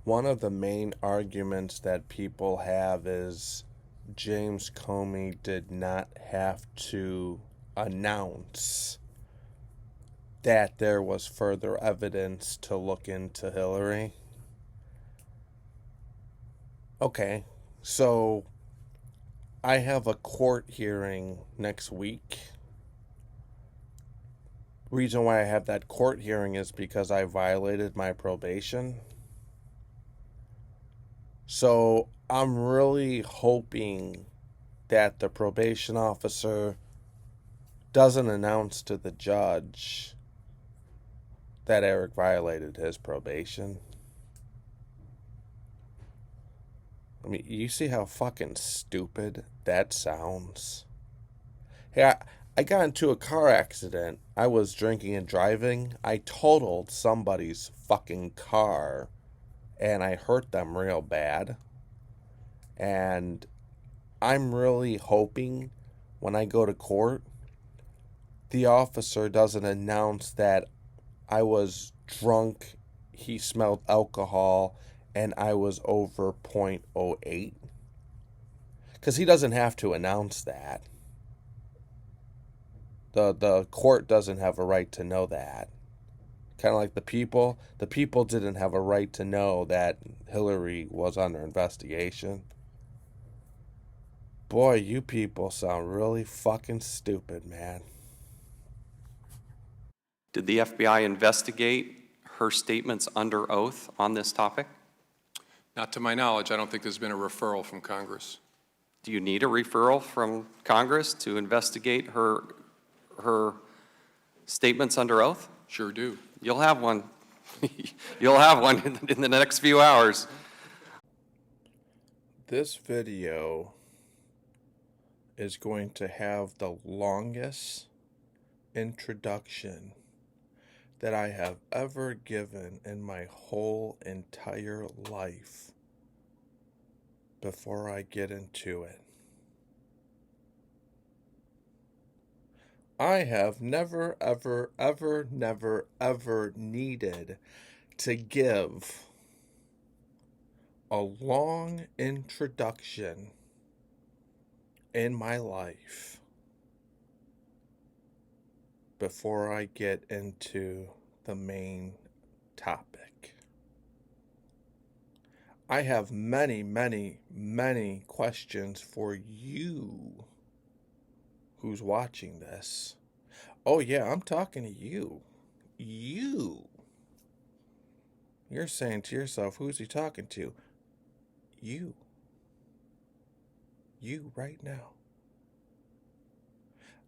One of the main arguments that people have is James Comey did not have to announce that there was further evidence to look into Hillary. Okay, so I have a court hearing next week. Reason why I have that court hearing is because I violated my probation. So I'm really hoping that the probation officer doesn't announce to the judge that Eric violated his probation. I mean, you see how fucking stupid that sounds? Hey, I got into a car accident. I was drinking and driving. I totaled somebody's fucking car and I hurt them real bad. And I'm really hoping when I go to court, the officer doesn't announce that I was drunk, he smelled alcohol, and I was over .08. Because he doesn't have to announce that. The court doesn't have a right to know that. Kind of like the people. The people didn't have a right to know that Hillary was under investigation. Boy, you people sound really fucking stupid, man. Did the FBI investigate her statements under oath on this topic? Not to my knowledge. I don't think there's been a referral from Congress. Do you need a referral from Congress to investigate her statements under oath? Sure do. You'll have one. You'll have one in the next few hours. This video is going to have the longest introduction that I have ever given in my whole entire life before I get into it. I have never, ever, ever, never, ever needed to give a long introduction in my life before I get into the main topic. I have many, many, many questions for you who's watching this. Oh yeah, I'm talking to you. You're saying to yourself, who's he talking to? You right now.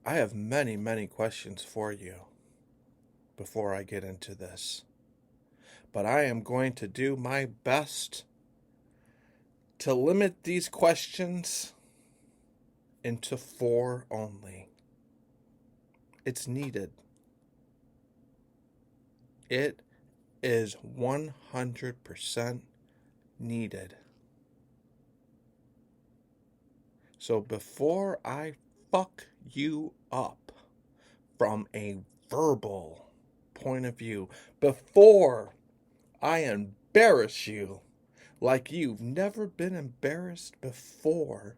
I have many, many questions for you before I get into this. But I am going to do my best to limit these questions into 4 only. It's needed. It is 100% needed. So before I fuck you up from a verbal point of view, before I embarrass you like you've never been embarrassed before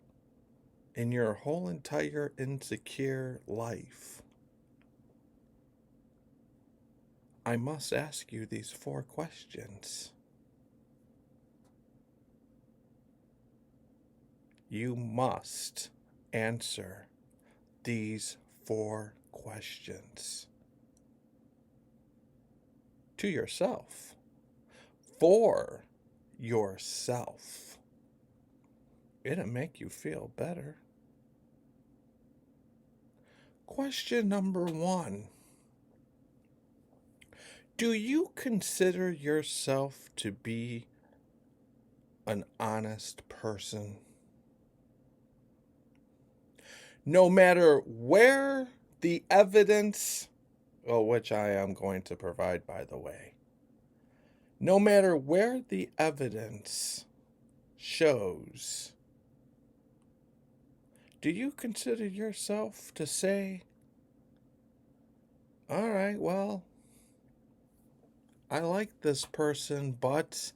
in your whole entire insecure life, I must ask you these 4 questions. You must answer these 4 questions to yourself, for yourself. It'll make you feel better. Question number 1. Do you consider yourself to be an honest person? No matter where the evidence, which I am going to provide, by the way, no matter where the evidence shows, do you consider yourself to say, all right, well, I like this person, but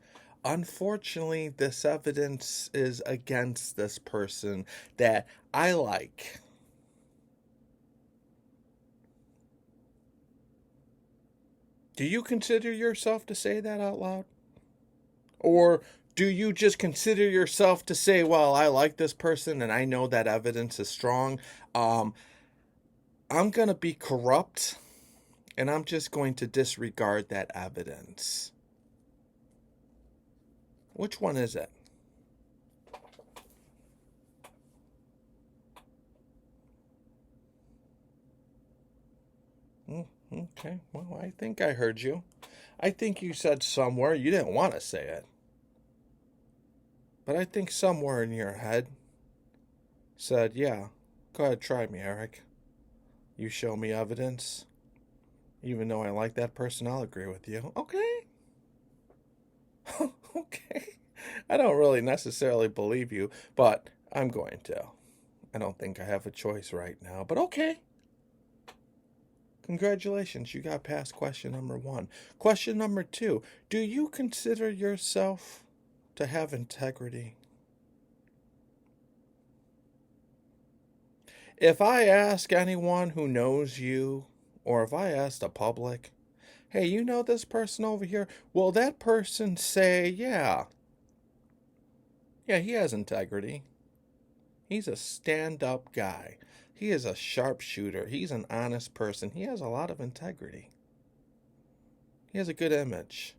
unfortunately, this evidence is against this person that I like. Do you consider yourself to say that out loud? Or do you just consider yourself to say, well, I like this person and I know that evidence is strong. I'm going to be corrupt and I'm just going to disregard that evidence. Which one is it? Okay, well, I think I heard you. I think you said somewhere, you didn't want to say it, but I think somewhere in your head said, yeah, go ahead, try me, Eric. You show me evidence. Even though I like that person, I'll agree with you. Okay. Okay. I don't really necessarily believe you, but I'm going to. I don't think I have a choice right now, but okay. Congratulations, you got past question number 1. Question number 2, do you consider yourself to have integrity? If I ask anyone who knows you, or if I ask the public, hey, you know this person over here? Will that person say, yeah, he has integrity. He's a stand-up guy. He is a sharpshooter. He's an honest person. He has a lot of integrity. He has a good image.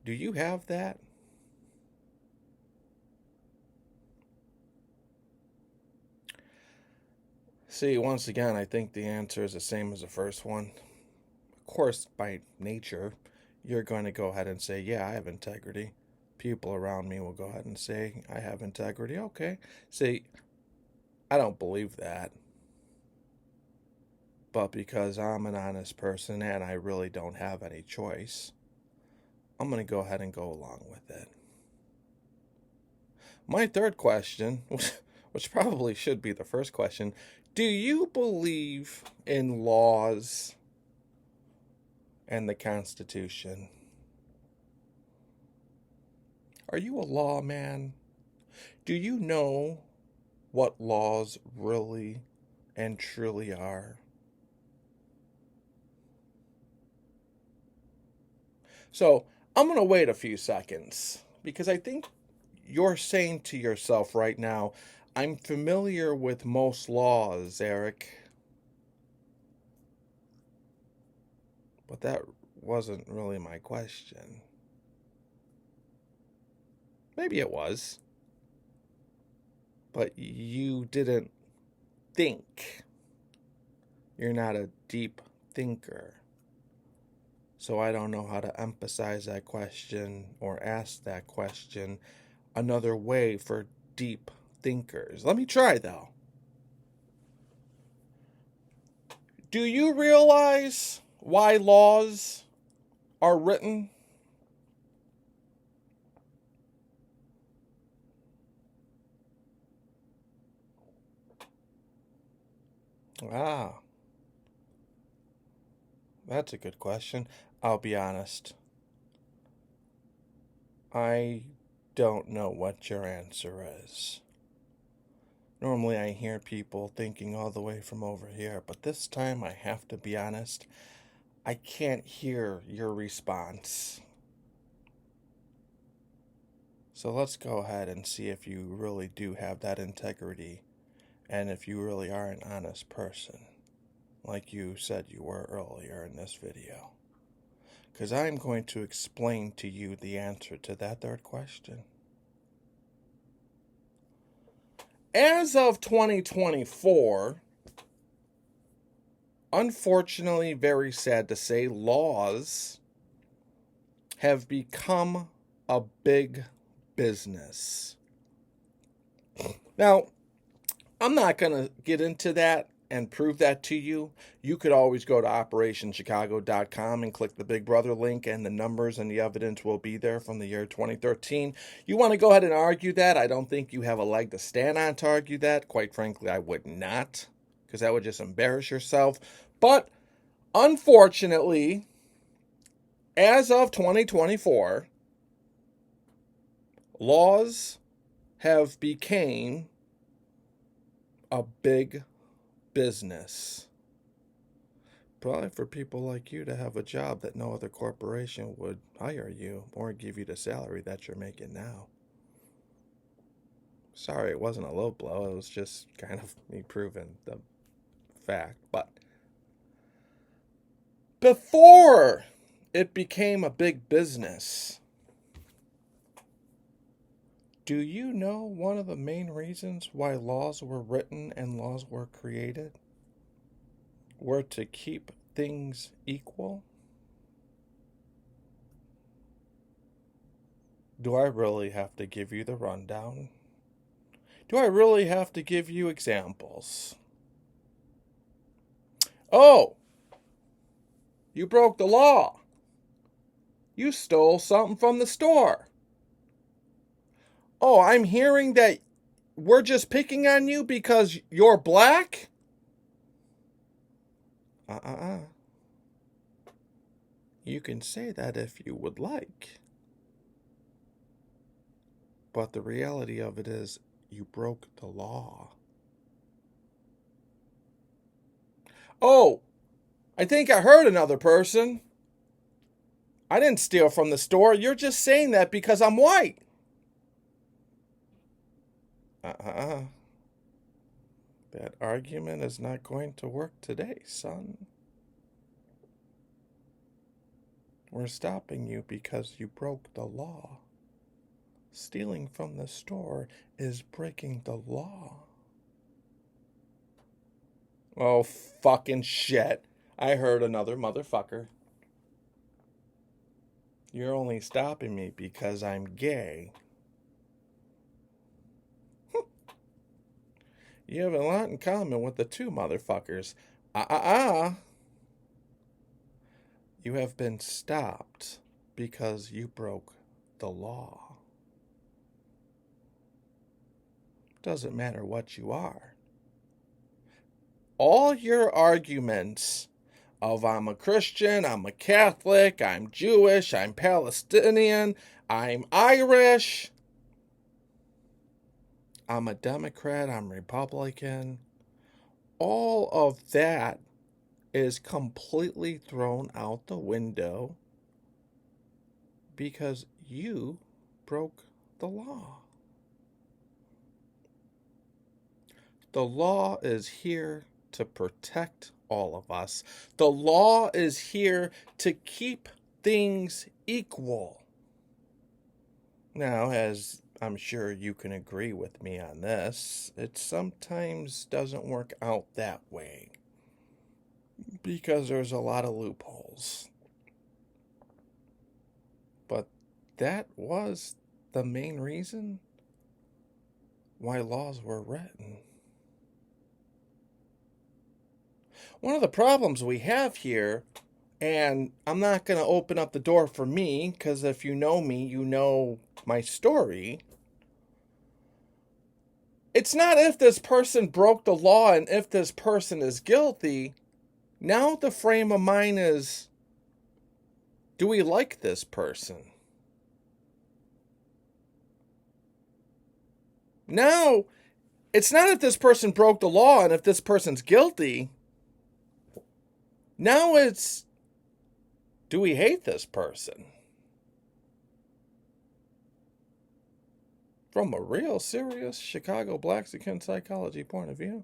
Do you have that? See, once again, I think the answer is the same as the first one. Of course, by nature, you're going to go ahead and say, yeah, I have integrity. People around me will go ahead and say, I have integrity. Okay. See, I don't believe that. But because I'm an honest person and I really don't have any choice, I'm going to go ahead and go along with it. My third question, which probably should be the first question, do you believe in laws and the Constitution? Are you a lawman? Do you know what laws really and truly are? So I'm going to wait a few seconds because I think you're saying to yourself right now, I'm familiar with most laws, Eric. But that wasn't really my question. Maybe it was. But you didn't think. You're not a deep thinker. So I don't know how to emphasize that question or ask that question another way for deep thinkers. Let me try, though. Do you realize why laws are written? Ah, that's a good question. I'll be honest. I don't know what your answer is. Normally I hear people thinking all the way from over here, but this time I have to be honest. I can't hear your response. So let's go ahead and see if you really do have that integrity and if you really are an honest person, like you said you were earlier in this video. Because I'm going to explain to you the answer to that third question. As of 2024, unfortunately, very sad to say, laws have become a big business. Now, I'm not going to get into that and prove that to you. You could always go to operationchicago.com and click the Big Brother link, and the numbers and the evidence will be there from the year 2013. You want to go ahead and argue that? I don't think you have a leg to stand on to argue that. Quite frankly, I would not, because that would just embarrass yourself. But unfortunately, as of 2024, laws have became a big business. Probably for people like you to have a job that no other corporation would hire you or give you the salary that you're making now. Sorry, it wasn't a low blow. It was just kind of me proving the fact. But before it became a big business, do you know one of the main reasons why laws were written and laws were created were to keep things equal? Do I really have to give you the rundown? Do I really have to give you examples? Oh, you broke the law. You stole something from the store. Oh, I'm hearing that we're just picking on you because you're black? You can say that if you would like. But the reality of it is, you broke the law. Oh, I think I heard another person. I didn't steal from the store. You're just saying that because I'm white. That argument is not going to work today, son. We're stopping you because you broke the law. Stealing from the store is breaking the law. Oh, fucking shit. I heard another motherfucker. You're only stopping me because I'm gay. You have a lot in common with the two motherfuckers. You have been stopped because you broke the law. Doesn't matter what you are. All your arguments of I'm a Christian, I'm a Catholic, I'm Jewish, I'm Palestinian, I'm Irish, I'm a Democrat, I'm Republican, all of that is completely thrown out the window because you broke the law. The law is here to protect all of us. The law is here to keep things equal. Now, as I'm sure you can agree with me on this, it sometimes doesn't work out that way because there's a lot of loopholes. But that was the main reason why laws were written. One of the problems we have here, and I'm not going to open up the door for me, because if you know me, you know my story. It's not if this person broke the law and if this person is guilty. Now the frame of mind is, do we like this person? Now, it's not if this person broke the law and if this person's guilty. Now it's, do we hate this person? From a real serious Chicago Blaxican psychology point of view.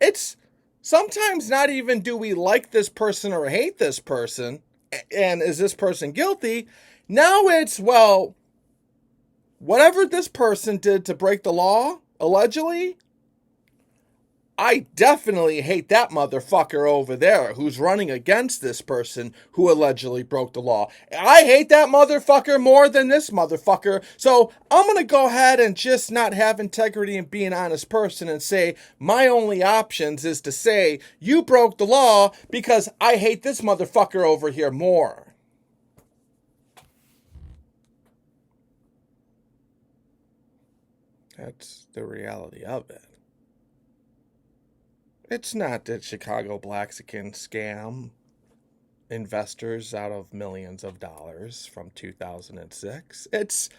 It's sometimes not even do we like this person or hate this person, and is this person guilty? Now it's, well, whatever this person did to break the law, allegedly, I definitely hate that motherfucker over there who's running against this person who allegedly broke the law. I hate that motherfucker more than this motherfucker. So I'm going to go ahead and just not have integrity and be an honest person and say my only options is to say you broke the law because I hate this motherfucker over here more. That's the reality of it. It's not that Chicago Blaxican scam investors out of millions of dollars from 2006. It's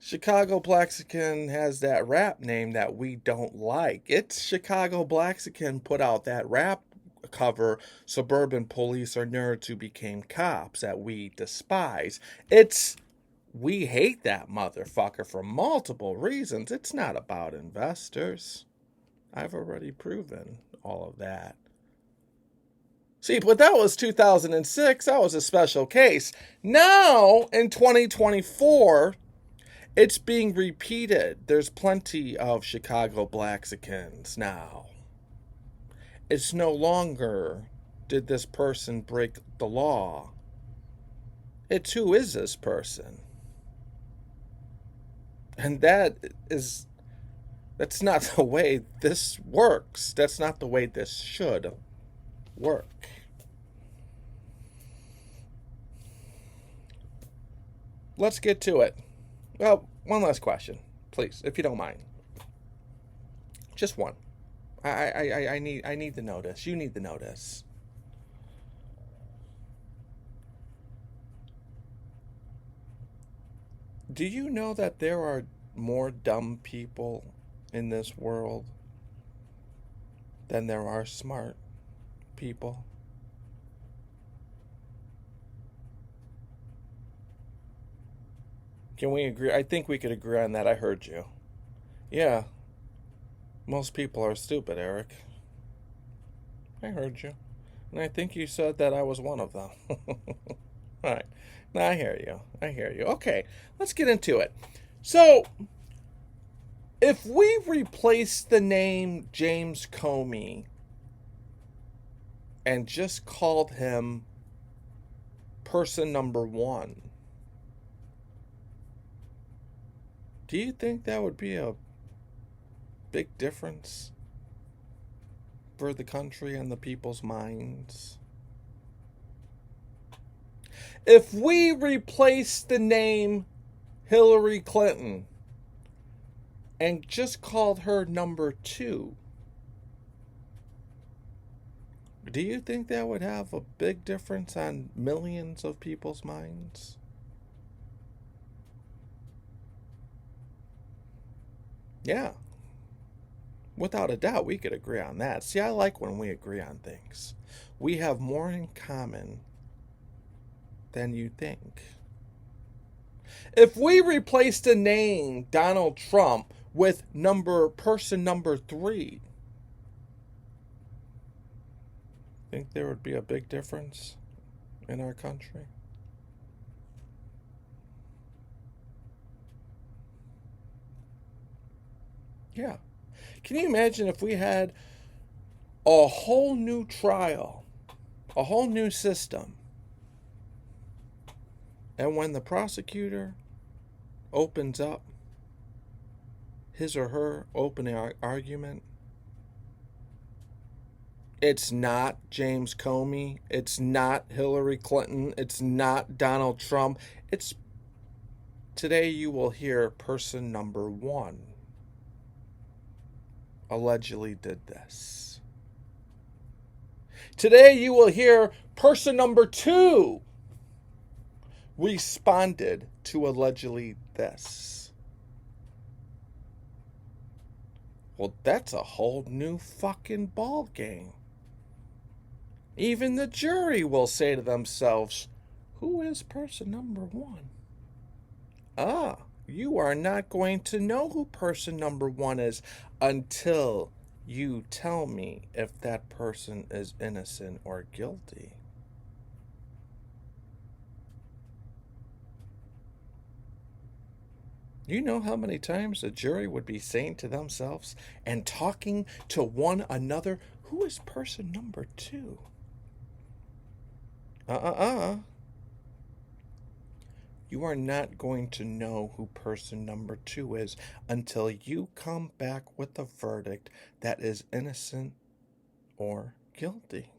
Chicago Blaxican has that rap name that we don't like. It's Chicago Blaxican put out that rap cover, Suburban Police Are Nerds Who Became Cops, that we despise. We hate that motherfucker for multiple reasons. It's not about investors. I've already proven all of that. See, but that was 2006. That was a special case. Now, in 2024, it's being repeated. There's plenty of Chicago Blaxicans now. It's no longer, did this person break the law? It's, who is this person? And that's not the way this works. That's not the way this should work. Let's get to it. Well, one last question, please, if you don't mind. Just one. I need to know this. You need to know this. Do you know that there are more dumb people in this world than there are smart people? Can we agree? I think we could agree on that. I heard you. Yeah. Most people are stupid, Eric. I heard you. And I think you said that I was one of them. All right. Now I hear you. I hear you. Okay. Let's get into it. So, if we replace the name James Comey and just called him person number one, do you think that would be a big difference for the country and the people's minds? If we replace the name Hillary Clinton and just called her number two, do you think that would have a big difference on millions of people's minds? Yeah. Without a doubt, we could agree on that. See, I like when we agree on things. We have more in common than you think. If we replace the name Donald Trump with person number three, think there would be a big difference in our country? Yeah. Can you imagine if we had a whole new trial, a whole new system, and when the prosecutor opens up his or her opening argument, it's not James Comey, it's not Hillary Clinton, it's not Donald Trump, it's, today you will hear person number one allegedly did this. Today you will hear person number two responded to allegedly this. Well, that's a whole new fucking ball game. Even the jury will say to themselves, who is person number one? You are not going to know who person number one is until you tell me if that person is innocent or guilty. You know how many times a jury would be saying to themselves and talking to one another, who is person number two? You are not going to know who person number two is until you come back with a verdict that is innocent or guilty.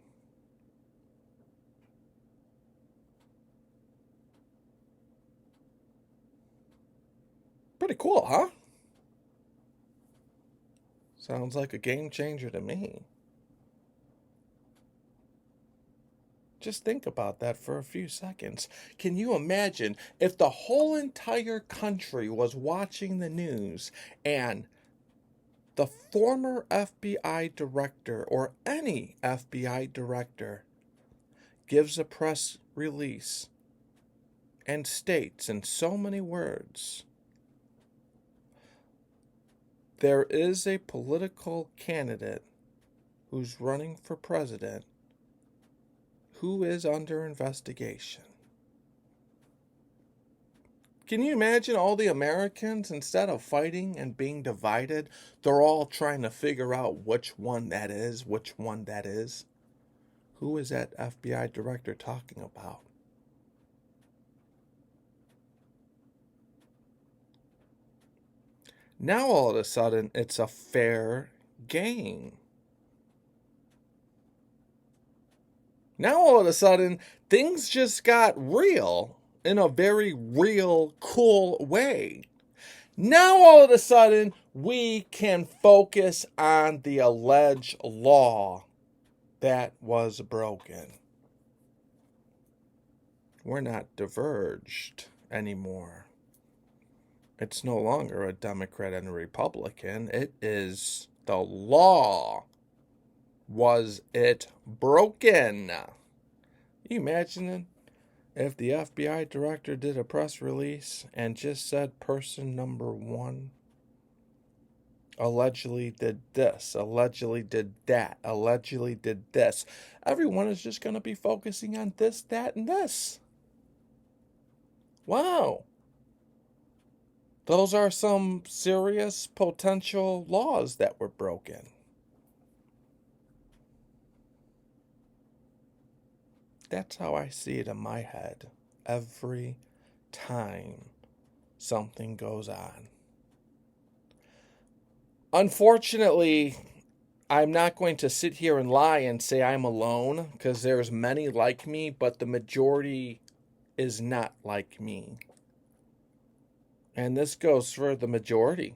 Pretty cool, huh? Sounds like a game changer to me. Just think about that for a few seconds. Can you imagine if the whole entire country was watching the news and the former FBI director or any FBI director gives a press release and states in so many words, there is a political candidate who's running for president who is under investigation. Can you imagine all the Americans, instead of fighting and being divided, they're all trying to figure out which one that is, which one that is? Who is that FBI director talking about? Now all of a sudden, it's a fair game. Now all of a sudden, things just got real in a very real, cool way. Now all of a sudden, we can focus on the alleged law that was broken. We're not diverged anymore. It's no longer a Democrat and a Republican. It is the law. Was it broken? You imagine if the FBI director did a press release and just said person number one allegedly did this, allegedly did that, allegedly did this. Everyone is just going to be focusing on this, that, and this. Wow. Those are some serious potential laws that were broken. That's how I see it in my head every time something goes on. Unfortunately, I'm not going to sit here and lie and say I'm alone, because there's many like me, but the majority is not like me. And this goes for the majority.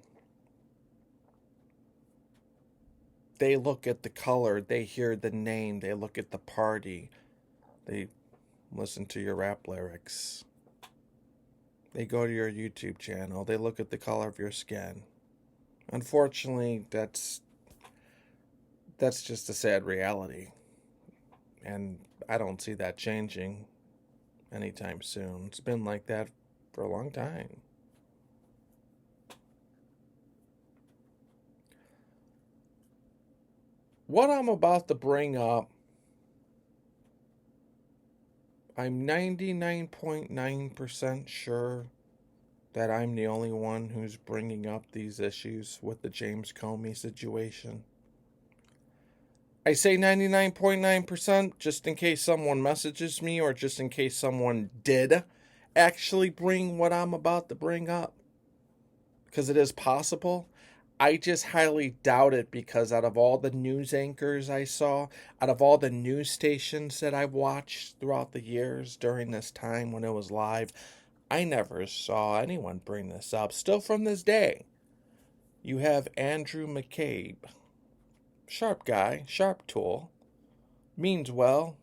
They look at the color, they hear the name, they look at the party, they listen to your rap lyrics, they go to your YouTube channel, they look at the color of your skin. Unfortunately, that's just a sad reality. And I don't see that changing anytime soon. It's been like that for a long time. What I'm about to bring up, I'm 99.9% sure that I'm the only one who's bringing up these issues with the James Comey situation. I say 99.9% just in case someone messages me or just in case someone did actually bring what I'm about to bring up. Because it is possible. I just highly doubt it, because out of all the news anchors I saw, out of all the news stations that I've watched throughout the years during this time when it was live, I never saw anyone bring this up. Still from this day, you have Andrew McCabe. Sharp guy, sharp tool, means well.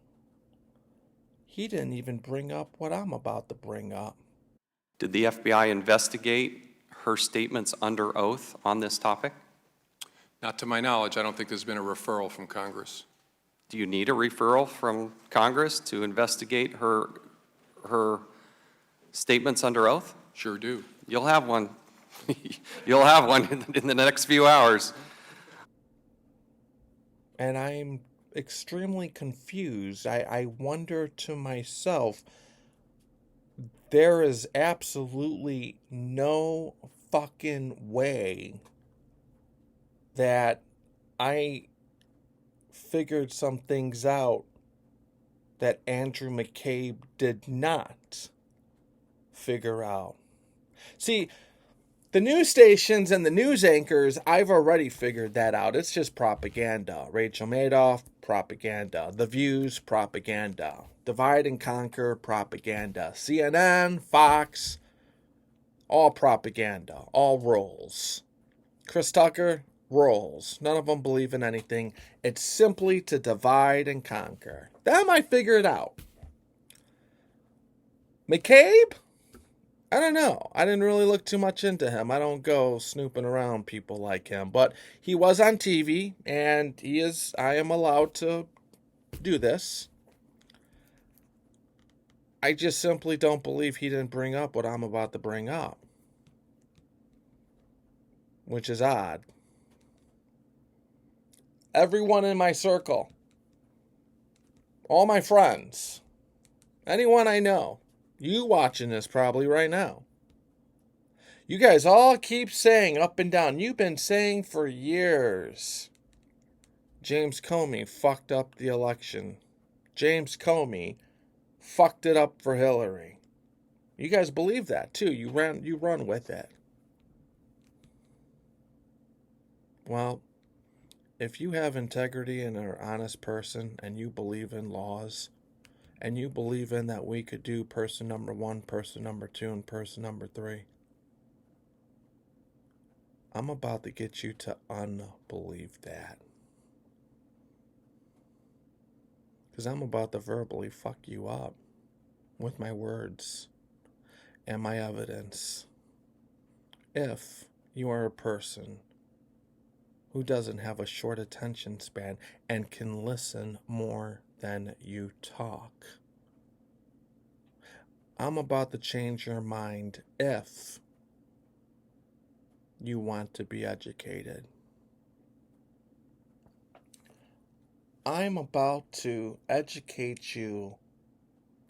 He didn't even bring up what I'm about to bring up. Did the FBI investigate her statements under oath on this topic? Not to my knowledge. I don't think there's been a referral from Congress. Do you need a referral from Congress to investigate her statements under oath? Sure do. You'll have one. You'll have one in the next few hours. And I'm extremely confused. I wonder to myself, there is absolutely no fucking way that I figured some things out that Andrew McCabe did not figure out. See, the news stations and the news anchors, I've already figured that out. It's just propaganda. Rachel Maddow, propaganda. The Views, propaganda. Divide and Conquer, propaganda. CNN, Fox, all propaganda. All roles. Chris Tucker, roles. None of them believe in anything. It's simply to divide and conquer. Them I figured out. McCabe? I don't know. I didn't really look too much into him. I don't go snooping around people like him. But he was on TV, and I am allowed to do this. I just simply don't believe he didn't bring up what I'm about to bring up. Which is odd. Everyone in my circle, all my friends, anyone I know, you watching this probably right now. You guys all keep saying up and down, you've been saying for years, James Comey fucked up the election. James Comey fucked it up for Hillary. You guys believe that too. You run with it. Well, if you have integrity and are an honest person and you believe in laws and you believe in that we could do person number 1, person number 2, and person number 3, I'm about to get you to unbelieve that. Because I'm about to verbally fuck you up with my words and my evidence. If you are a person who doesn't have a short attention span and can listen more than you talk, I'm about to change your mind if you want to be educated. I'm about to educate you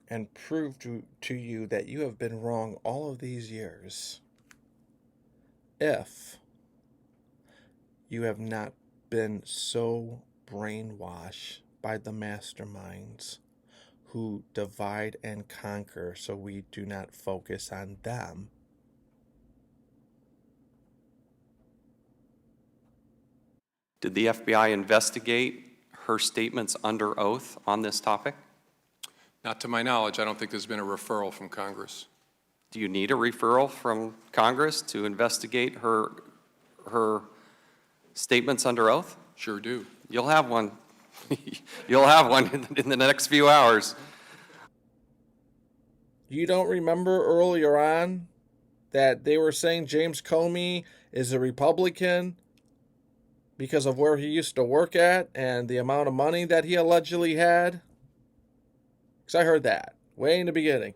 and prove to you that you have been wrong all of these years if you have not been so brainwashed by the masterminds who divide and conquer so we do not focus on them. Did the FBI investigate her statements under oath on this topic? Not to my knowledge. I don't think there's been a referral from Congress. Do you need a referral from Congress to investigate her statements under oath? Sure do. You'll have one. You'll have one in the next few hours. You don't remember earlier on that they were saying James Comey is a Republican because of where he used to work at and the amount of money that he allegedly had? Because I heard that way in the beginning.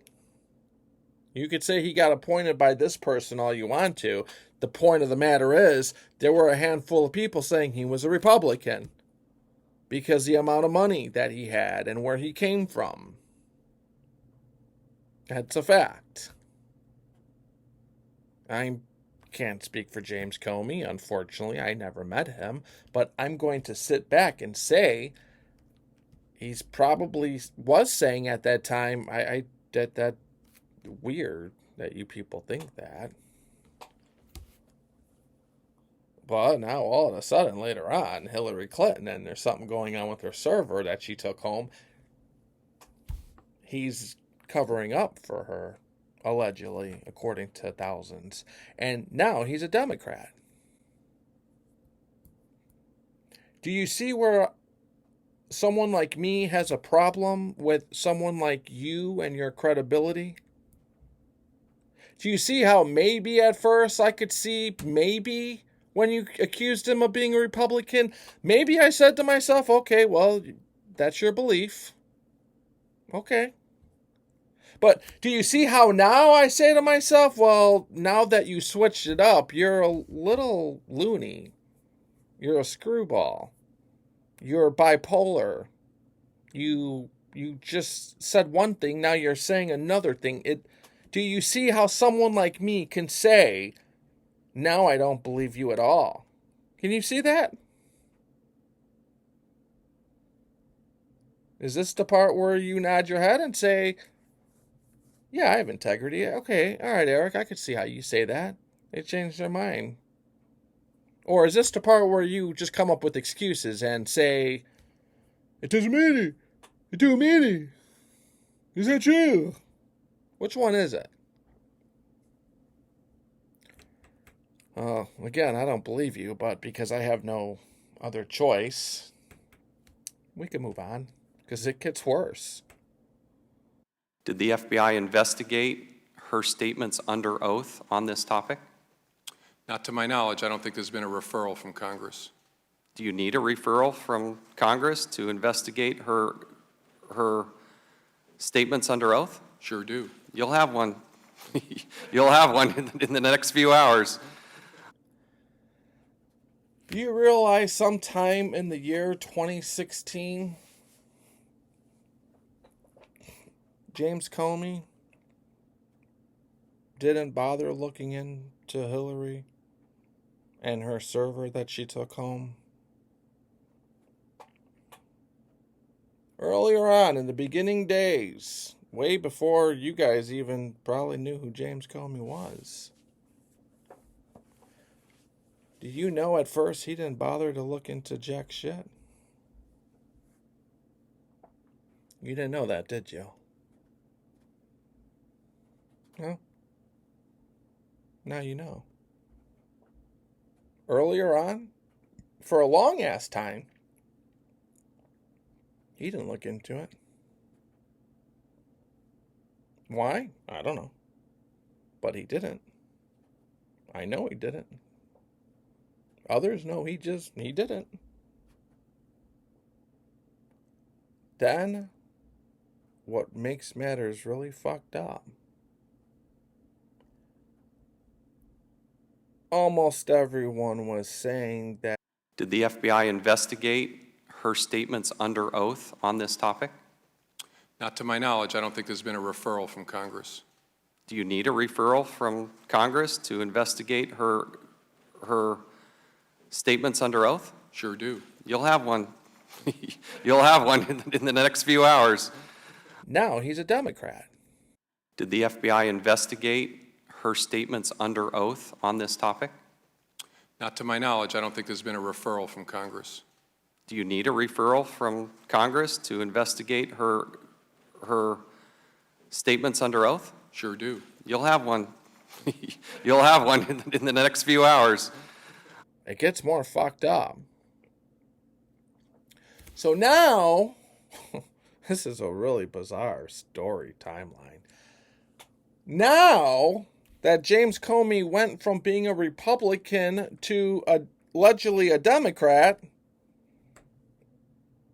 You could say he got appointed by this person all you want to. The point of the matter is, there were a handful of people saying he was a Republican because the amount of money that he had and where he came from. That's a fact. I can't speak for James Comey, unfortunately. I never met him. But I'm going to sit back and say he's probably was saying at that time, that weird that you people think that. But now all of a sudden later on, Hillary Clinton, and there's something going on with her server that she took home. He's covering up for her, allegedly, according to thousands. And now he's a Democrat. Do you see where someone like me has a problem with someone like you and your credibility? Do you see how maybe at first I could see maybe when you accused him of being a Republican? Maybe I said to myself, okay, well, that's your belief. Okay. But do you see how now I say to myself, well, now that you switched it up, you're a little loony. You're a screwball. You're bipolar. You just said one thing, now you're saying another thing. Do you see how someone like me can say, now I don't believe you at all? Can you see that? Is this the part where you nod your head and say, yeah, I have integrity. Okay, all right, Eric, I could see how you say that. They changed their mind. Or is this the part where you just come up with excuses and say, it doesn't matter. It don't matter. Is that true? Which one is it? Again, I don't believe you, but because I have no other choice, we can move on because it gets worse. Did the FBI investigate her statements under oath on this topic? Not to my knowledge. I don't think there's been a referral from Congress. Do you need a referral from Congress to investigate her statements under oath? Sure do. You'll have one. You'll have one in the next few hours. Do you realize sometime in the year 2016, James Comey didn't bother looking into Hillary and her server that she took home? Earlier on, in the beginning days, way before you guys even probably knew who James Comey was. Do you know at first he didn't bother to look into jack shit? You didn't know that, did you? No? Now you know. Earlier on, for a long ass time, he didn't look into it. Why? I don't know. But he didn't. I know he didn't. Others know he didn't. Then, what makes matters really fucked up, almost everyone was saying that. Did the FBI investigate her statements under oath on this topic? Not to my knowledge. I don't think there's been a referral from Congress. Do you need a referral from Congress to investigate her statements under oath? Sure do. You'll have one. You'll have one in the next few hours. Now he's a Democrat. Did the FBI investigate her statements under oath on this topic? Not to my knowledge. I don't think there's been a referral from Congress. Do you need a referral from Congress to investigate her statements under oath? Sure do. You'll have one. You'll have one in the next few hours. It gets more fucked up. So now, this is a really bizarre story timeline. Now that James Comey went from being a Republican to allegedly a Democrat,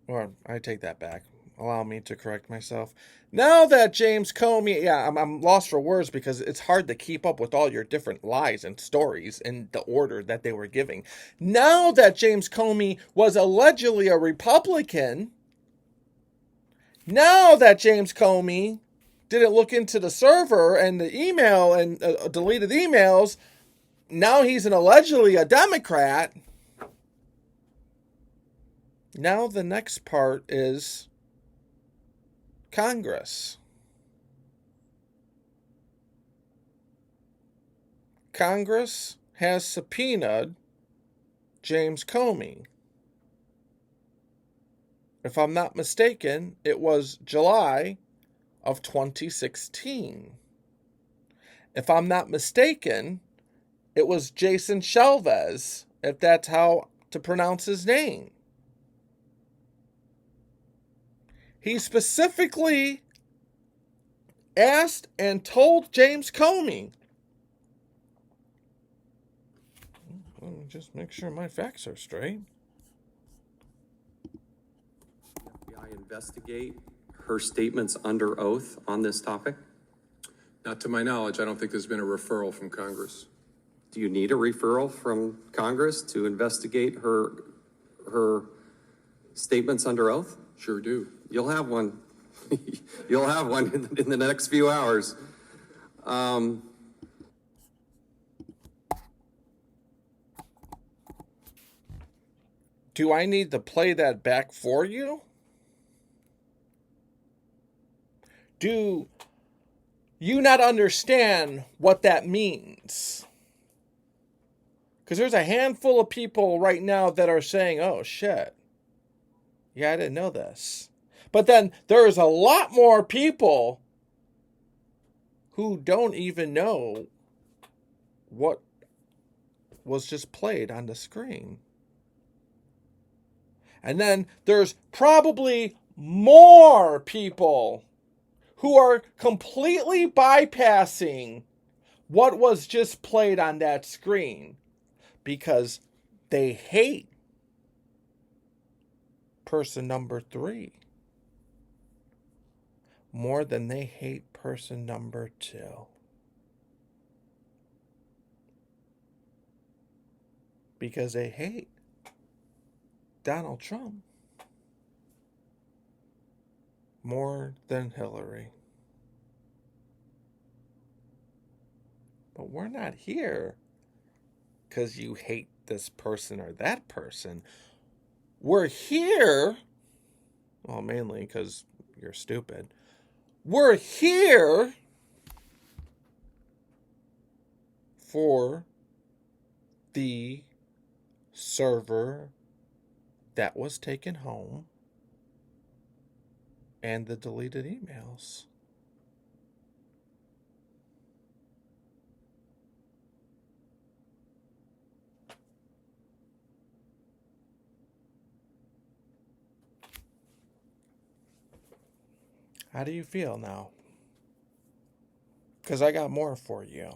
or I take that back. Allow me to correct myself. Now that James Comey, I'm lost for words because it's hard to keep up with all your different lies and stories in the order that they were giving. Now that James Comey was allegedly a Republican, now that James Comey didn't look into the server and the email and deleted emails, now he's allegedly a Democrat. Now the next part is Congress. Congress has subpoenaed James Comey. If I'm not mistaken, it was July of 2016. If I'm not mistaken, it was Jason Shelvez, if that's how to pronounce his name. He specifically asked and told James Comey. Let me just make sure my facts are straight. FBI investigate her statements under oath on this topic? Not to my knowledge. I don't think there's been a referral from Congress. Do you need a referral from Congress to investigate her statements under oath? Sure do. You'll have one. You'll have one in the next few hours. Do I need to play that back for you? Do you not understand what that means? Because there's a handful of people right now that are saying, oh shit, yeah, I didn't know this. But then there's a lot more people who don't even know what was just played on the screen. And then there's probably more people who are completely bypassing what was just played on that screen because they hate person number 3 more than they hate person number 2. Because they hate Donald Trump more than Hillary. But we're not here because you hate this person or that person. We're here, well, mainly because you're stupid. We're here for the server that was taken home and the deleted emails. How do you feel now? Because I got more for you.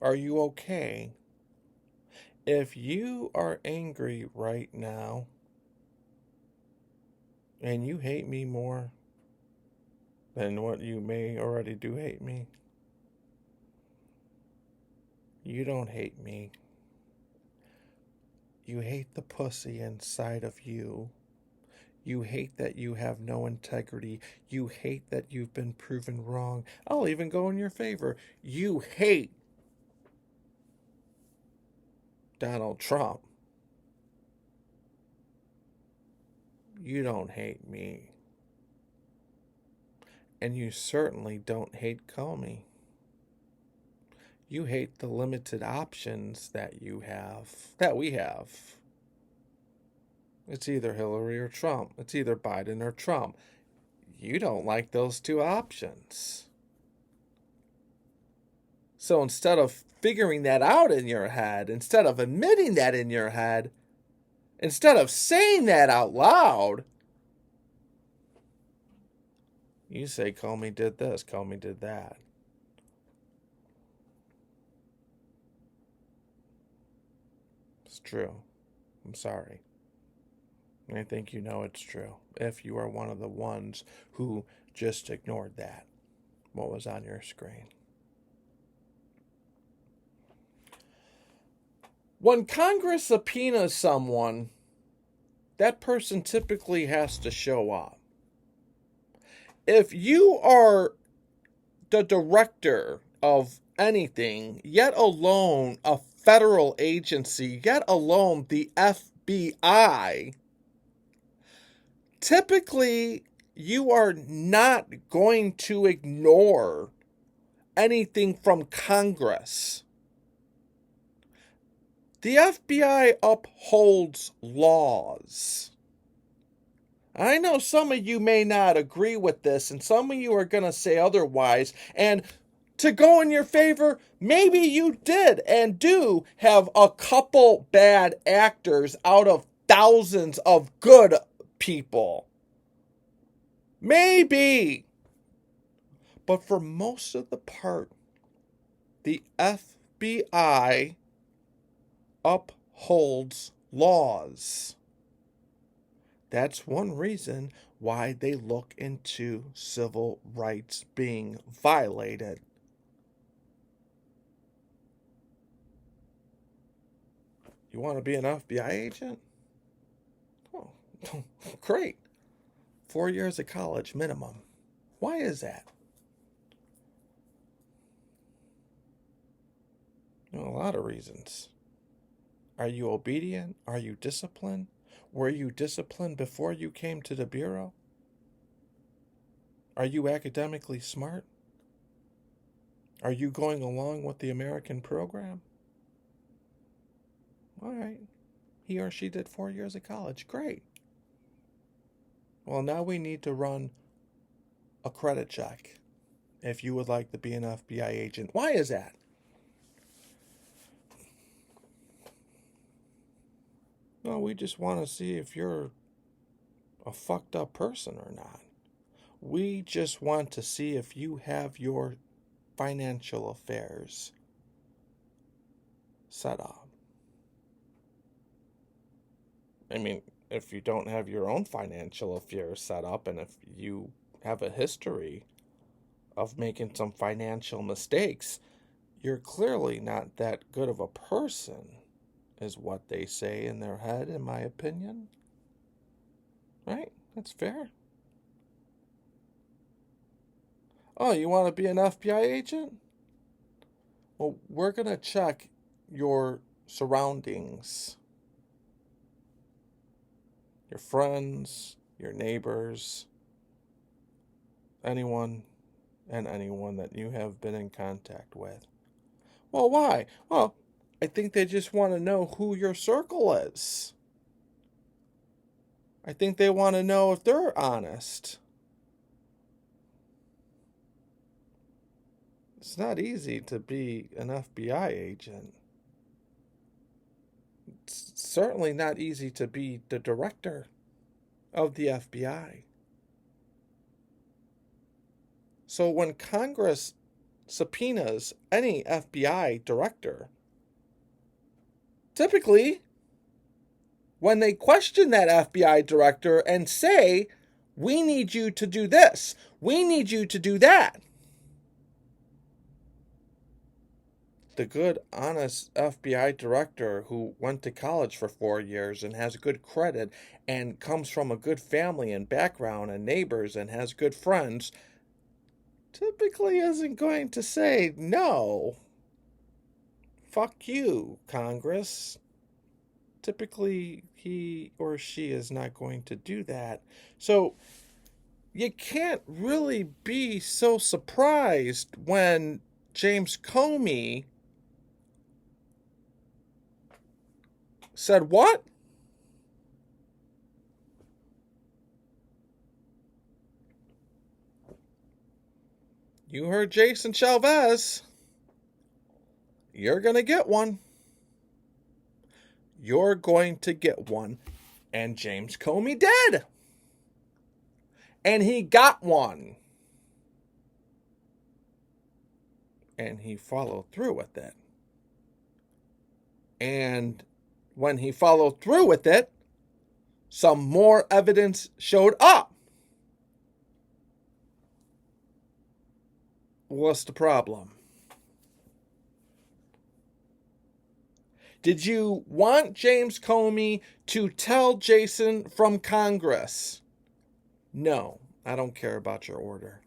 Are you okay? If you are angry right now and you hate me more than what you may already do hate me, you don't hate me. You hate the pussy inside of you. You hate that you have no integrity. You hate that you've been proven wrong. I'll even go in your favor. You hate Donald Trump. You don't hate me. And you certainly don't hate Comey. You hate the limited options that you have, that we have. It's either Hillary or Trump. It's either Biden or Trump. You don't like those two options. So instead of figuring that out in your head, instead of admitting that in your head, instead of saying that out loud, you say Comey did this, Comey did that. It's true. I'm sorry. I think you know it's true. If you are one of the ones who just ignored that, what was on your screen. When Congress subpoenas someone, that person typically has to show up. If you are the director of anything, yet alone a federal agency, yet alone the FBI, typically you are not going to ignore anything from Congress. The FBI upholds laws. I know some of you may not agree with this, and some of you are going to say otherwise. And to go in your favor, maybe you did and do have a couple bad actors out of thousands of good people. Maybe. But for most of the part, the FBI upholds laws. That's one reason why they look into civil rights being violated. You want to be an FBI agent? Oh, great. 4 years of college minimum. Why is that? A lot of reasons. Are you obedient? Are you disciplined? Were you disciplined before you came to the Bureau? Are you academically smart? Are you going along with the American program? All right. He or she did 4 years of college. Great. Well, now we need to run a credit check if you would like to be an FBI agent. Why is that? No, we just want to see if you're a fucked up person or not. We just want to see if you have your financial affairs set up. I mean, if you don't have your own financial affairs set up, and if you have a history of making some financial mistakes, you're clearly not that good of a person, is what they say in their head, in my opinion. Right? That's fair. Oh, you want to be an FBI agent? Well, we're going to check your surroundings, your friends, your neighbors, anyone that you have been in contact with. Well, why? Well, I think they just want to know who your circle is. I think they want to know if they're honest. It's not easy to be an FBI agent. It's certainly not easy to be the director of the FBI. So when Congress subpoenas any FBI director, typically, when they question that FBI director and say, we need you to do this, we need you to do that, the good, honest FBI director who went to college for 4 years and has good credit and comes from a good family and background and neighbors and has good friends, typically isn't going to say, no, fuck you, Congress. Typically, he or she is not going to do that. So you can't really be so surprised when James Comey said, what? You heard Jason Chavez. You're going to get one. You're going to get one. And James Comey did. And he got one. And he followed through with it. And when he followed through with it, some more evidence showed up. What's the problem? Did you want James Comey to tell Jason from Congress, no, I don't care about your order?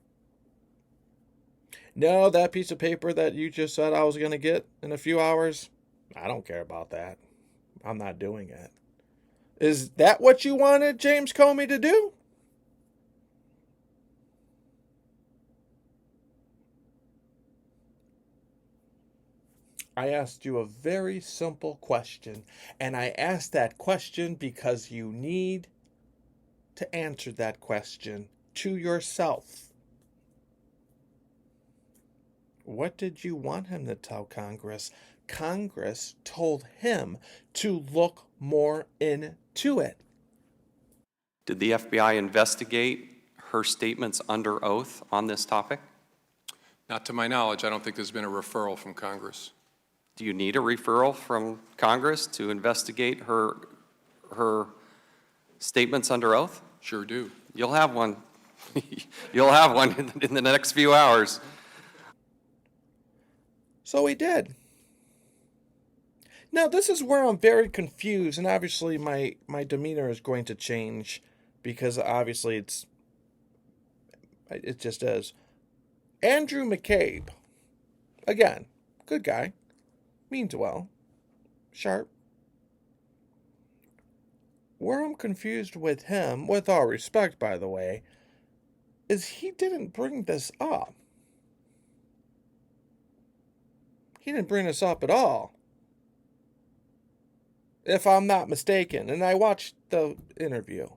No, that piece of paper that you just said I was going to get in a few hours, I don't care about that. I'm not doing it. Is that what you wanted James Comey to do? I asked you a very simple question, and I asked that question because you need to answer that question to yourself. What did you want him to tell Congress? Congress told him to look more into it. Did the FBI investigate her statements under oath on this topic? Not to my knowledge. I don't think there's been a referral from Congress. Do you need a referral from Congress to investigate her statements under oath? Sure do. You'll have one. You'll have one in the next few hours. So he did. Now, this is where I'm very confused, and obviously my demeanor is going to change because obviously it just is. Andrew McCabe, again, good guy, means well, sharp. Where I'm confused with him, with all respect, by the way, is he didn't bring this up. He didn't bring this up at all, if I'm not mistaken, and I watched the interview.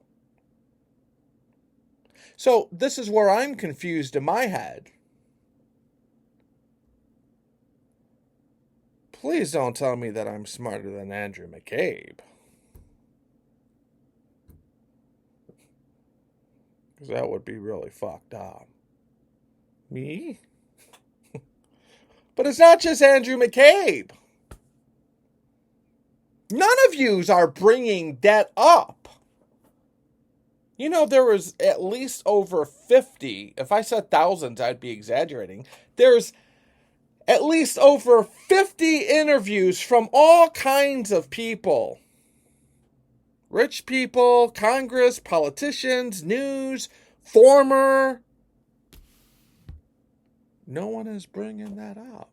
So this is where I'm confused in my head. Please don't tell me that I'm smarter than Andrew McCabe. Because that would be really fucked up. Me? But it's not just Andrew McCabe. None of yous are bringing that up. You know, there was at least over 50. If I said thousands, I'd be exaggerating. There's at least over 50 interviews from all kinds of people. Rich people, Congress, politicians, news, former. No one is bringing that up.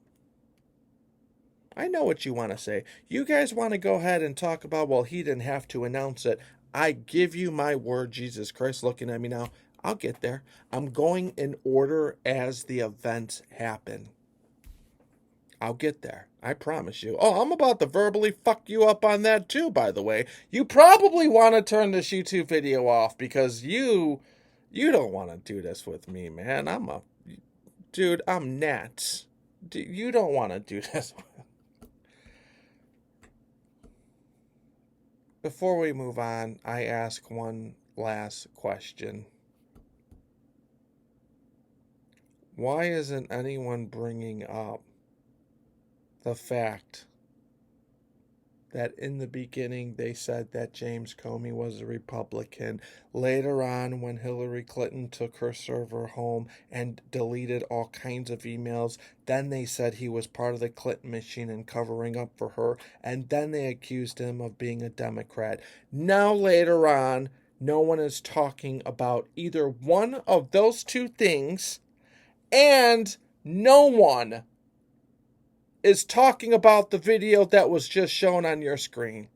I know what you want to say. You guys want to go ahead and talk about, well, he didn't have to announce it. I give you my word, Jesus Christ, looking at me now. I'll get there. I'm going in order as the events happen. I'll get there. I promise you. Oh, I'm about to verbally fuck you up on that too, by the way. You probably want to turn this YouTube video off because you don't want to do this with me, man. Dude, I'm Nat. You don't want to do this. Before we move on, I ask one last question. Why isn't anyone bringing up the fact that in the beginning they said that James Comey was a Republican? Later on, when Hillary Clinton took her server home and deleted all kinds of emails, then they said he was part of the Clinton machine and covering up for her, and then they accused him of being a Democrat. Now later on, no one is talking about either one of those two things, and no one is talking about the video that was just shown on your screen.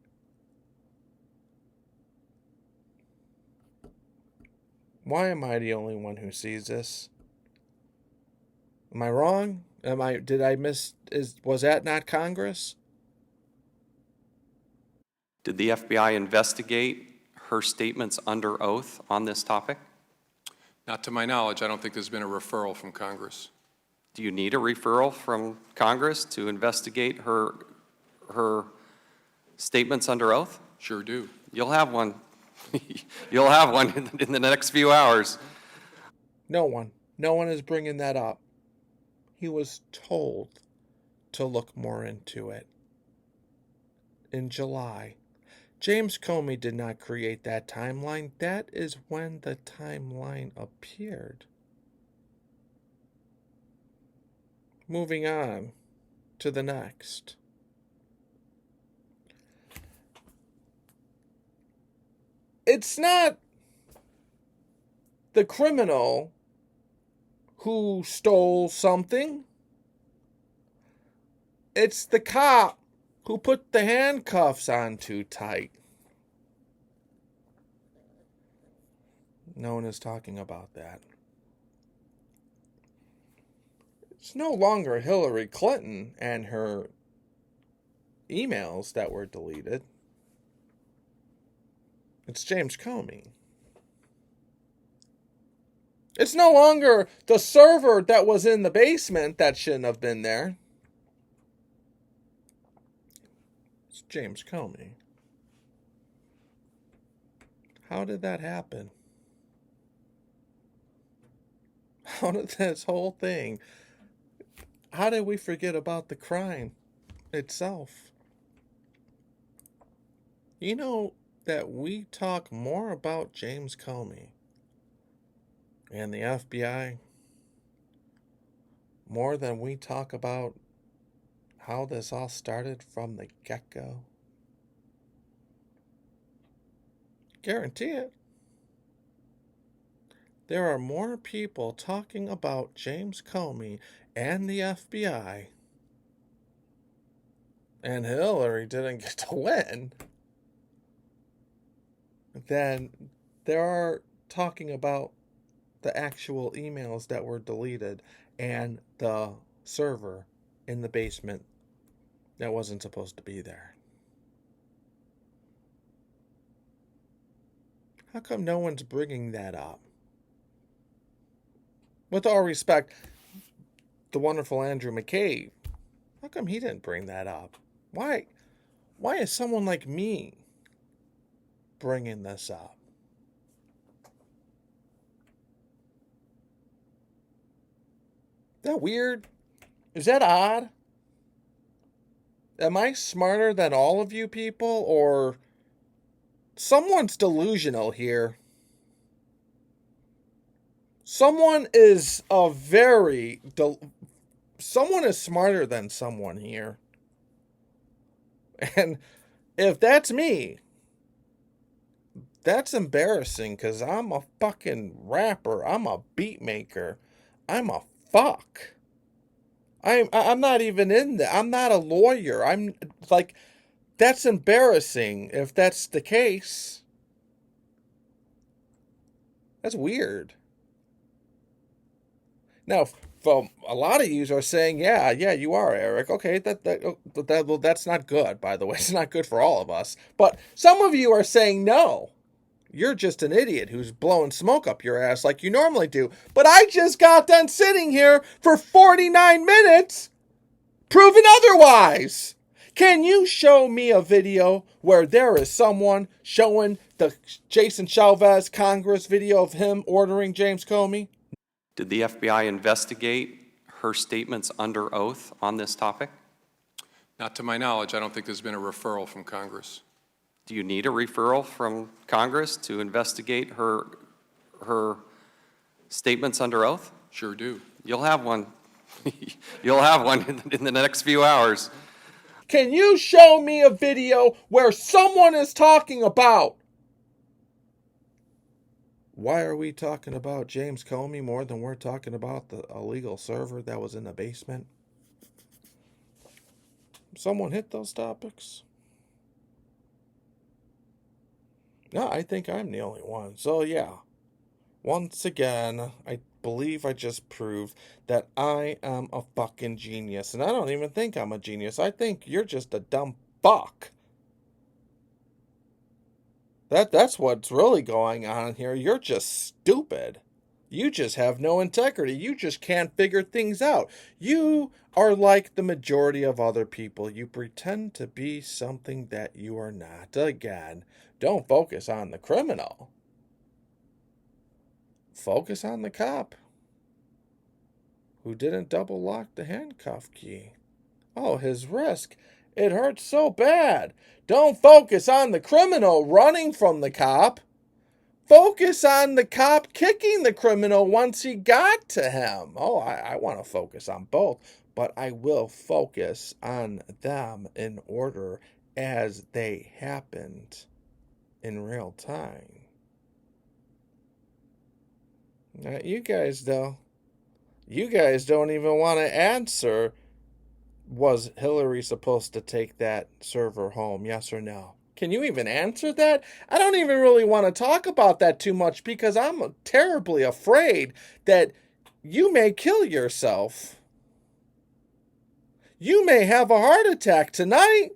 Why am I the only one who sees this? Am I wrong? Was that not Congress? Did the FBI investigate her statements under oath on this topic? Not to my knowledge. I don't think there's been a referral from Congress. Do you need a referral from Congress to investigate her statements under oath? Sure do. You'll have one. You'll have one in the next few hours. No one is bringing that up. He was told to look more into it. In July. James Comey did not create that timeline. That is when the timeline appeared. Moving on to the next. It's not the criminal who stole something. It's the cop who put the handcuffs on too tight. No one is talking about that. It's no longer Hillary Clinton and her emails that were deleted. It's James Comey. It's no longer the server that was in the basement that shouldn't have been there. It's James Comey. How did that happen? How did this whole thing... How did we forget about the crime itself? You know that we talk more about James Comey and the FBI more than we talk about how this all started from the get-go. Guarantee it. There are more people talking about James Comey and the FBI, and Hillary didn't get to win, than there are talking about the actual emails that were deleted and the server in the basement that wasn't supposed to be there. How come no one's bringing that up? With all respect, the wonderful Andrew McCabe, how come he didn't bring that up? Why is someone like me bringing this up? that weird? Is that odd? Am I smarter than all of you people, or someone's delusional here? Someone is someone is smarter than someone here. And if that's me, that's embarrassing, because I'm a fucking rapper. I'm a beat maker. I'm a fuck. I'm not even in there. I'm not a lawyer. I'm like, that's embarrassing if that's the case. That's weird. Now, from a lot of you are saying, yeah, you are, Eric. Okay, well, that's not good, by the way. It's not good for all of us. But some of you are saying, no, you're just an idiot who's blowing smoke up your ass like you normally do. But I just got done sitting here for 49 minutes proving otherwise. Can you show me a video where there is someone showing the Jason Chavez Congress video of him ordering James Comey? Did the FBI investigate her statements under oath on this topic? Not to my knowledge. I don't think there's been a referral from Congress. Do you need a referral from Congress to investigate her statements under oath? Sure do. You'll have one. You'll have one in the next few hours. Can you show me a video where someone is talking about, why are we talking about James Comey more than we're talking about the illegal server that was in the basement? Someone hit those topics? No, I think I'm the only one. So yeah, once again, I believe I just proved that I am a fucking genius. And I don't even think I'm a genius. I think you're just a dumb fuck. That's what's really going on here. You're just stupid. You just have no integrity. You just can't figure things out. You are like the majority of other people. You pretend to be something that you are not. Again, don't focus on the criminal. Focus on the cop who didn't double lock the handcuff key. Oh, his wrist. It hurts so bad. Don't focus on the criminal running from the cop. Focus on the cop kicking the criminal once he got to him. Oh, I want to focus on both, but I will focus on them in order as they happened in real time. Now, you guys, though, you guys don't even want to answer, was Hillary supposed to take that server home, yes or no? Can you even answer that? I don't even really want to talk about that too much because I'm terribly afraid that you may kill yourself. You may have a heart attack tonight.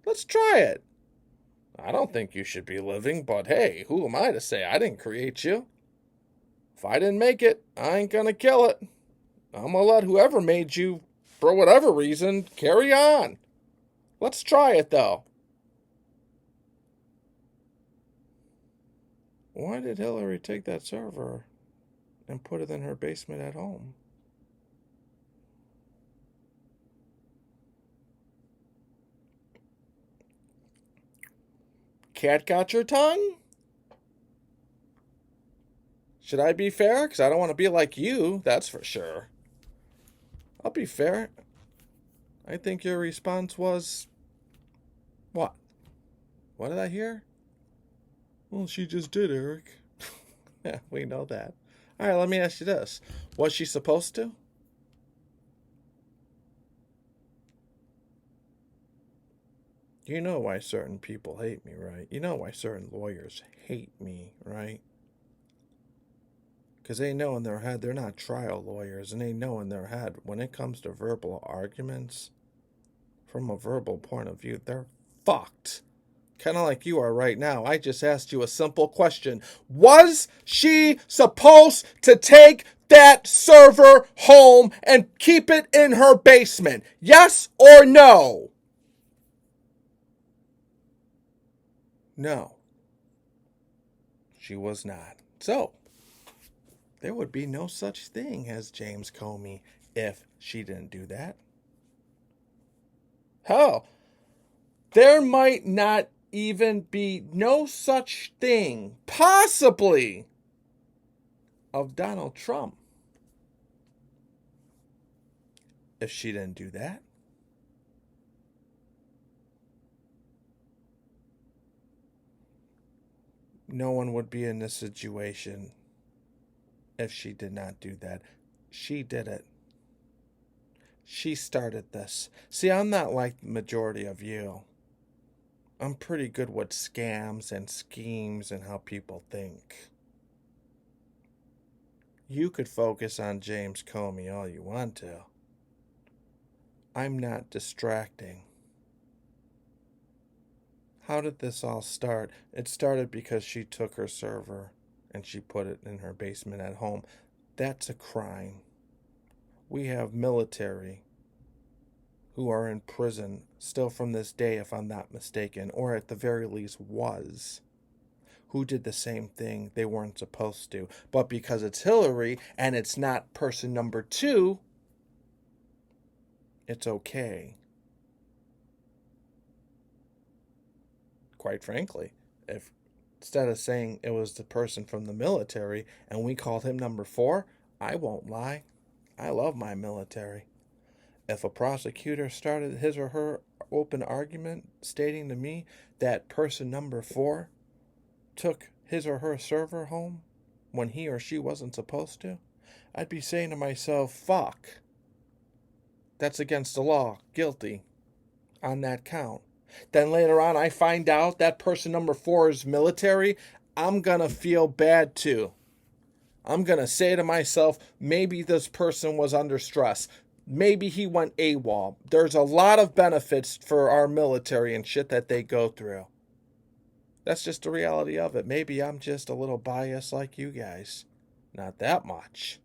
Let's try it. I don't think you should be living, but hey, who am I to say I didn't create you? If I didn't make it, I ain't gonna kill it. I'm gonna let whoever made you, for whatever reason, carry on. Let's try it, though. Why did Hillary take that server and put it in her basement at home? Cat got your tongue? Should I be fair? Because I don't want to be like you, that's for sure. I'll be fair. I think your response was... What? What did I hear? Well, she just did, Eric. Yeah, we know that. All right, let me ask you this. Was she supposed to? You know why certain people hate me, right? You know why certain lawyers hate me, right? Because they know in their head they're not trial lawyers, and they know in their head when it comes to verbal arguments, from a verbal point of view, they're fucked. Kind of like you are right now. I just asked you a simple question. Was she supposed to take that server home and keep it in her basement? Yes or no? No. She was not. So, There would be no such thing as James Comey if she didn't do that. Hell, there might not even be no such thing, possibly, of Donald Trump if she didn't do that. No one would be in this situation if she did not do that. She did it. She started this. See, I'm not like the majority of you. I'm pretty good with scams and schemes and how people think. You could focus on James Comey all you want to. I'm not distracting. How did this all start? It started because she took her server and she put it in her basement at home. That's a crime. We have military who are in prison still from this day, if I'm not mistaken, or at the very least was, who did the same thing they weren't supposed to. But because it's Hillary and it's not person number 2, it's okay. Quite frankly, if instead of saying it was the person from the military and we called him number 4, I won't lie. I love my military. If a prosecutor started his or her open argument stating to me that person number 4 took his or her server home when he or she wasn't supposed to, I'd be saying to myself, fuck. That's against the law. Guilty on that count. Then later on I find out that person number 4 is military. I'm going to feel bad too. I'm going to say to myself, maybe this person was under stress. Maybe he went AWOL. There's a lot of benefits for our military and shit that they go through. That's just the reality of it. Maybe I'm just a little biased like you guys. Not that much.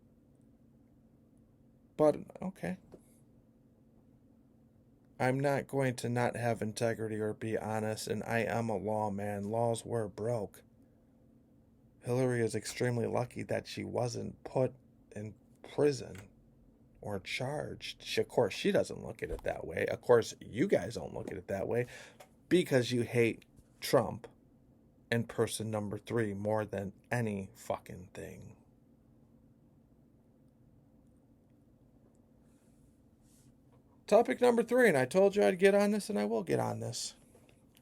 But, okay. I'm not going to not have integrity or be honest, and I am a lawman. Laws were broke. Hillary is extremely lucky that she wasn't put in prison or charged. Of course, she doesn't look at it that way. Of course, you guys don't look at it that way because you hate Trump and person number 3 more than any fucking thing. Topic number 3, and I told you I'd get on this, and I will get on this.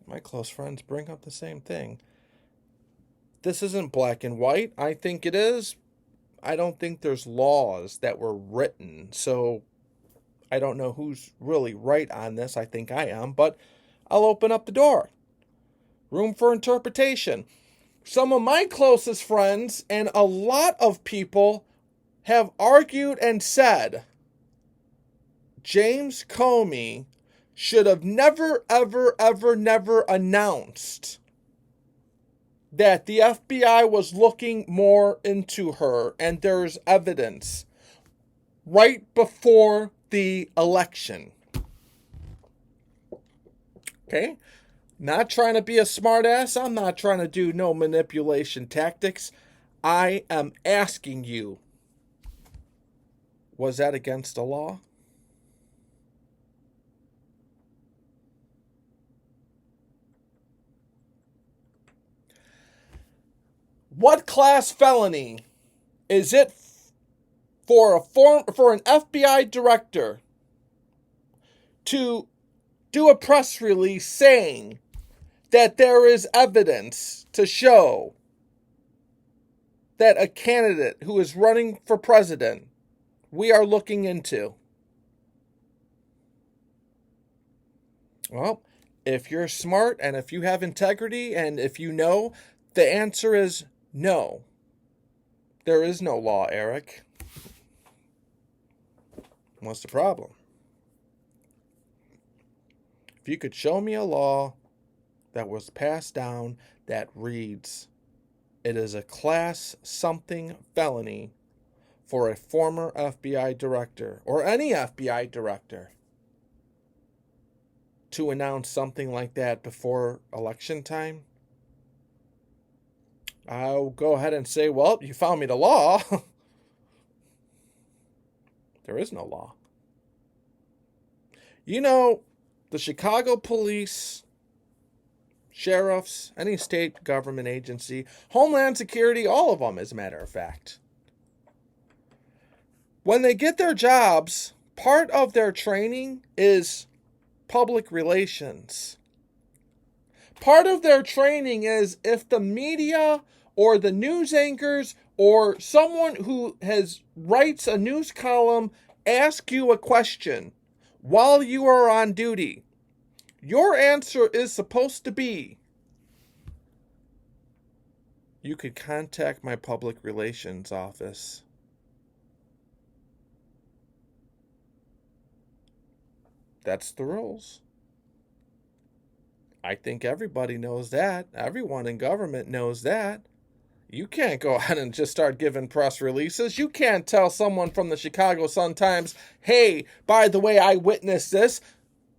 My close friends bring up the same thing. This isn't black and white. I think it is. I don't think there's laws that were written, so I don't know who's really right on this. I think I am, but I'll open up the door. Room for interpretation. Some of my closest friends and a lot of people have argued and said James Comey should have never, ever, ever, never announced that the FBI was looking more into her, and there's evidence right before the election. Okay? Not trying to be a smartass. I'm not trying to do no manipulation tactics. I am asking you, was that against the law? What class felony is it for an FBI director to do a press release saying that there is evidence to show that a candidate who is running for president we are looking into? Well, if you're smart and if you have integrity and if you know, the answer is no. There is no law, Eric. What's the problem? If you could show me a law that was passed down that reads, it is a class something felony for a former FBI director or any FBI director to announce something like that before election time, I'll go ahead and say, well, you found me the law. There is no law. You know, the Chicago police, sheriffs, any state government agency, Homeland Security, all of them, as a matter of fact. When they get their jobs, part of their training is public relations. Part of their training is if the media or the news anchors or someone who writes a news column ask you a question while you are on duty, your answer is supposed to be, you could contact my public relations office. That's the rules. I think everybody knows that. Everyone in government knows that. You can't go out and just start giving press releases. You can't tell someone from the Chicago Sun-Times, hey, by the way, I witnessed this.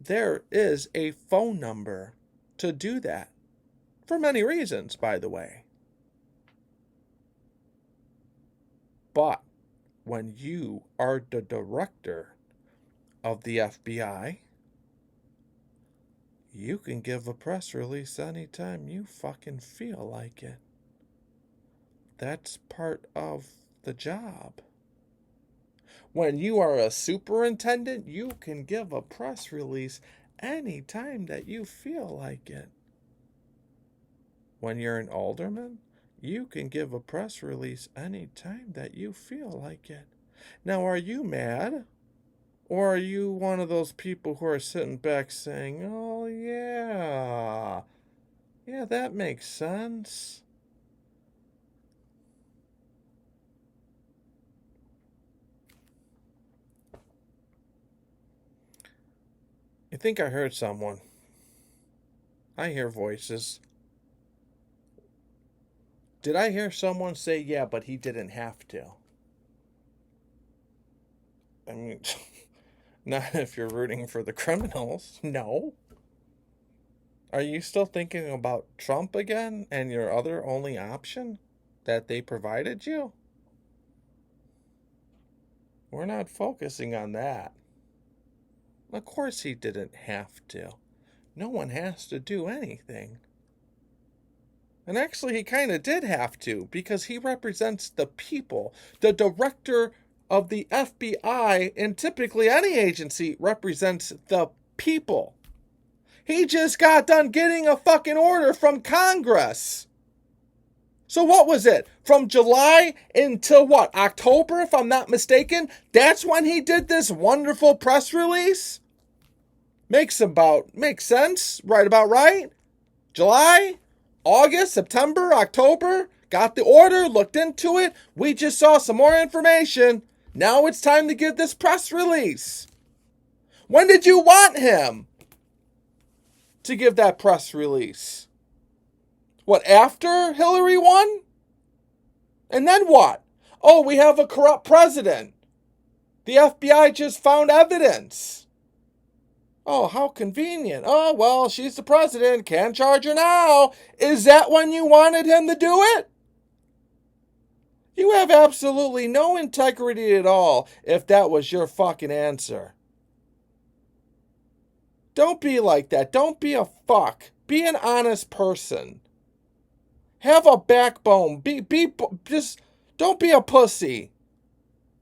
There is a phone number to do that. For many reasons, by the way. But when you are the director of the FBI, you can give a press release anytime you fucking feel like it. That's part of the job. When you are a superintendent, you can give a press release anytime that you feel like it. When you're an alderman, you can give a press release anytime that you feel like it. Now, are you mad? Or are you one of those people who are sitting back saying, oh, yeah, that makes sense? I think I heard someone. I hear voices. Did I hear someone say, yeah, but he didn't have to? I mean, not if you're rooting for the criminals. No. Are you still thinking about Trump again and your other only option that they provided you? We're not focusing on that. Of course he didn't have to. No one has to do anything. And actually he kind of did have to, because he represents the people. The director of the FBI, and typically any agency, represents the people. He just got done getting a fucking order from Congress. So what was it? From July until what? October, if I'm not mistaken? That's when he did this wonderful press release? Makes sense? Right about right? July, August, September, October? Got the order, looked into it. We just saw some more information. Now it's time to give this press release. When did you want him to give that press release? What, after Hillary won? And then what? Oh, we have a corrupt president. The FBI just found evidence. Oh, how convenient. Oh, well, she's the president. Can't charge her now. Is that when you wanted him to do it? You have absolutely no integrity at all if that was your fucking answer. Don't be like that. Don't be a fuck. Be an honest person. Have a backbone. Just don't be a pussy.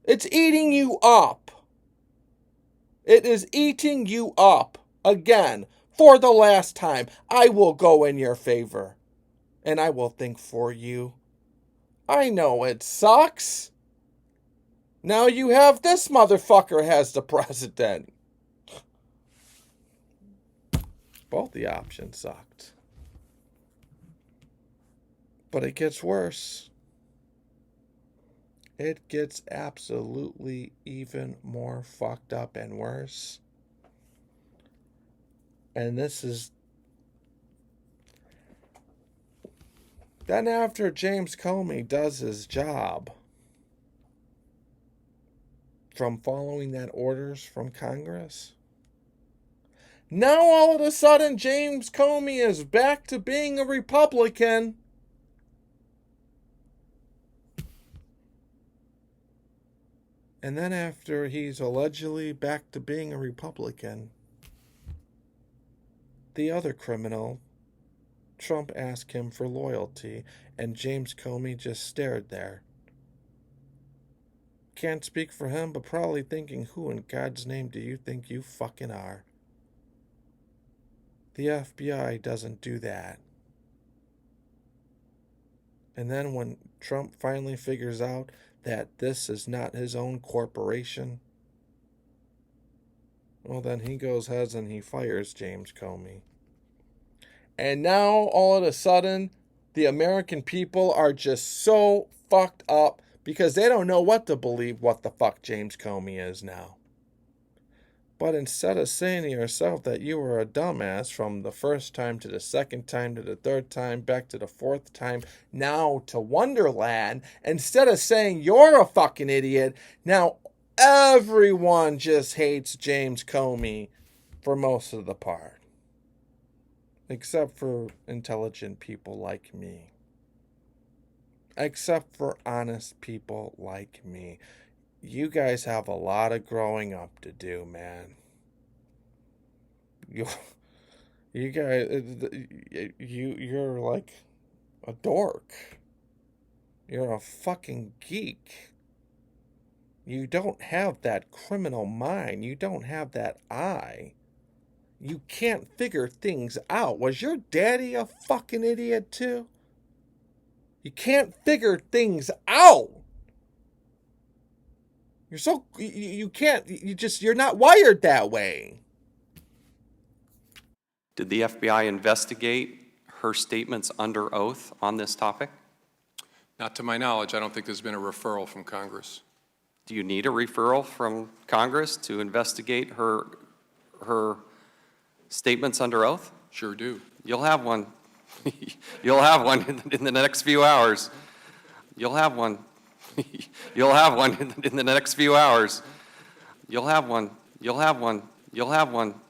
It's eating you up. It is eating you up. Again, for the last time, I will go in your favor. And I will think for you. I know it sucks. Now you have this motherfucker as the president. Both the options sucked. But it gets worse. It gets absolutely even more fucked up and worse. And this is... Then after James Comey does his job from following that orders from Congress, now all of a sudden James Comey is back to being a Republican. . And then after he's allegedly back to being a Republican, the other criminal, Trump asked him for loyalty, and James Comey just stared there. Can't speak for him, but probably thinking, who in God's name do you think you fucking are? The FBI doesn't do that. And then when Trump finally figures out that this is not his own corporation, well, then he goes ahead and he fires James Comey. And now, all of a sudden, the American people are just so fucked up because they don't know what to believe what the fuck James Comey is now. But instead of saying to yourself that you were a dumbass from the first time to the second time to the third time, back to the fourth time, now to Wonderland, instead of saying you're a fucking idiot, now everyone just hates James Comey for most of the part. Except for intelligent people like me. Except for honest people like me. You guys have a lot of growing up to do, man. You guys, you're like a dork. You're a fucking geek. You don't have that criminal mind. You don't have that eye. You can't figure things out. Was your daddy a fucking idiot too? You can't figure things out. You can't, you're not wired that way. Did the FBI investigate her statements under oath on this topic? Not to my knowledge, I don't think there's been a referral from Congress. Do you need a referral from Congress to investigate her statements under oath? Sure do. You'll have one. You'll have one in the next few hours. You'll have one. You'll have one in the next few hours. You'll have one. You'll have one. You'll have one.